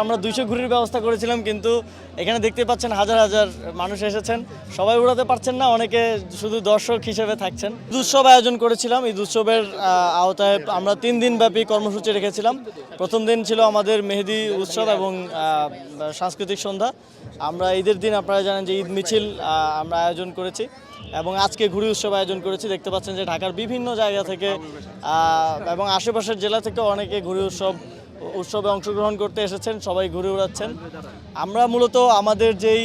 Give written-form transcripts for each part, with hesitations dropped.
আমরা 200 ঘুড়ির ব্যবস্থা করেছিলাম, কিন্তু এখানে দেখতে পাচ্ছেন হাজার হাজার মানুষ এসেছেন। সবাই উড়াতে পারছেন না, অনেকে শুধু দর্শক হিসেবে থাকছেন। ঈদ উৎসব আয়োজন করেছিলাম। ঈদ উৎসবের আওতায় আমরা 3 দিন ব্যাপী কর্মসূচি রেখেছিলাম। প্রথম দিন ছিল আমাদের মেহেদি উৎসব এবং সাংস্কৃতিক সন্ধ্যা। আমরা ঈদের দিন আপনারা জানেন যে ঈদ মিছিল আমরা আয়োজন করেছি এবং আজকে ঘুড়ি উৎসব আয়োজন করেছি। দেখতে পাচ্ছেন যে ঢাকার বিভিন্ন জায়গা থেকে এবং আশেপাশের জেলা থেকে অনেকে ঘুড়ি উৎসবে অংশগ্রহণ করতে এসেছেন, সবাই ঘুরে উড়াচ্ছেন। আমরা মূলত আমাদের যেই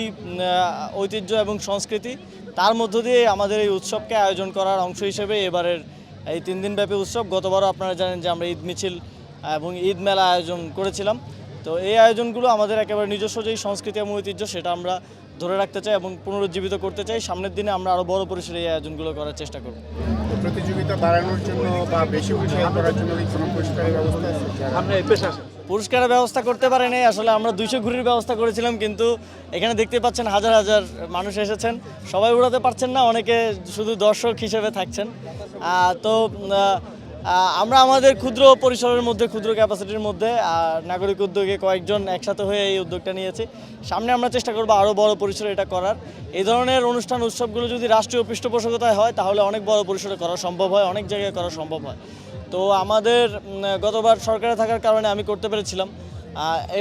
ঐতিহ্য এবং সংস্কৃতি তার মধ্য দিয়ে আমাদের এই উৎসবকে আয়োজন করার অংশ হিসেবে এবারের এই 3 দিনব্যাপী উৎসব। গতবারও আপনারা জানেন যে আমরা ঈদ মিছিল এবং ঈদ মেলা আয়োজন করেছিলাম। তো এই আয়োজনগুলো আমাদের একেবারে নিজস্ব যেই সংস্কৃতি এবং ঐতিহ্য সেটা আমরা ধরে রাখতে চাই এবং পুনরুজ্জীবিত করতে চাই। সামনের দিনে আমরা আরও বড় পরিসরে এই আয়োজনগুলো করার চেষ্টা করব। প্রতিযোগিতা বাড়ানোর জন্য বা বেশি উৎসাহ করার জন্য কোনো পুরস্কারের ব্যবস্থা আছে? পুরস্কারের ব্যবস্থা করতে পারেনি আসলে। আমরা 200 ঘুড়ির ব্যবস্থা করেছিলাম, কিন্তু এখানে দেখতে পাচ্ছেন হাজার হাজার মানুষ এসেছেন। সবাই উড়াতে পারছেন না, অনেকে শুধু দর্শক হিসেবে থাকছেন। তো আমরা আমাদের ক্ষুদ্র পরিসরের মধ্যে, ক্ষুদ্র ক্যাপাসিটির মধ্যে নাগরিক উদ্যোগে কয়েকজন একসাথে হয়ে এই উদ্যোগটা নিয়েছি। সামনে আমরা চেষ্টা করবো আরও বড় পরিসরে এটা করার। এই ধরনের অনুষ্ঠান উৎসবগুলো যদি রাষ্ট্রীয় পৃষ্ঠপোষকতায় হয় তাহলে অনেক বড় পরিসরে করা সম্ভব হয়, অনেক জায়গায় করা সম্ভব হয়। তো আমাদের গতবার সরকারে থাকার কারণে আমি করতে পেরেছিলাম,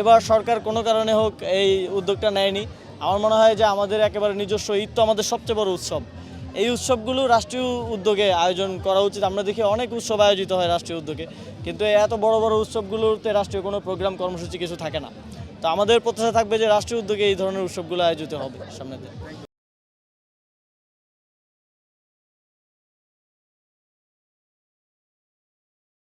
এবার সরকার কোনো কারণে হোক এই উদ্যোগটা নেয়নি। আমার মনে হয় যে আমাদের একেবারে নিজস্ব ঈদ তো আমাদের সবচেয়ে বড় উৎসব। এই উৎসবগুলো রাষ্ট্রীয় উদ্যোগে আয়োজন করা উচিত। আমরা দেখি অনেক উৎসব আয়োজিত হয় রাষ্ট্রীয় উদ্যোগে, কিন্তু এত বড় বড় উৎসবগুলোতে রাষ্ট্রীয় কোনো প্রোগ্রাম কর্মসূচি কিছু থাকে না। তো আমাদের প্রত্যাশা থাকবে যে রাষ্ট্রীয় উদ্যোগে এই ধরনের উৎসবগুলো আয়োজিত হবে সামনের দিন।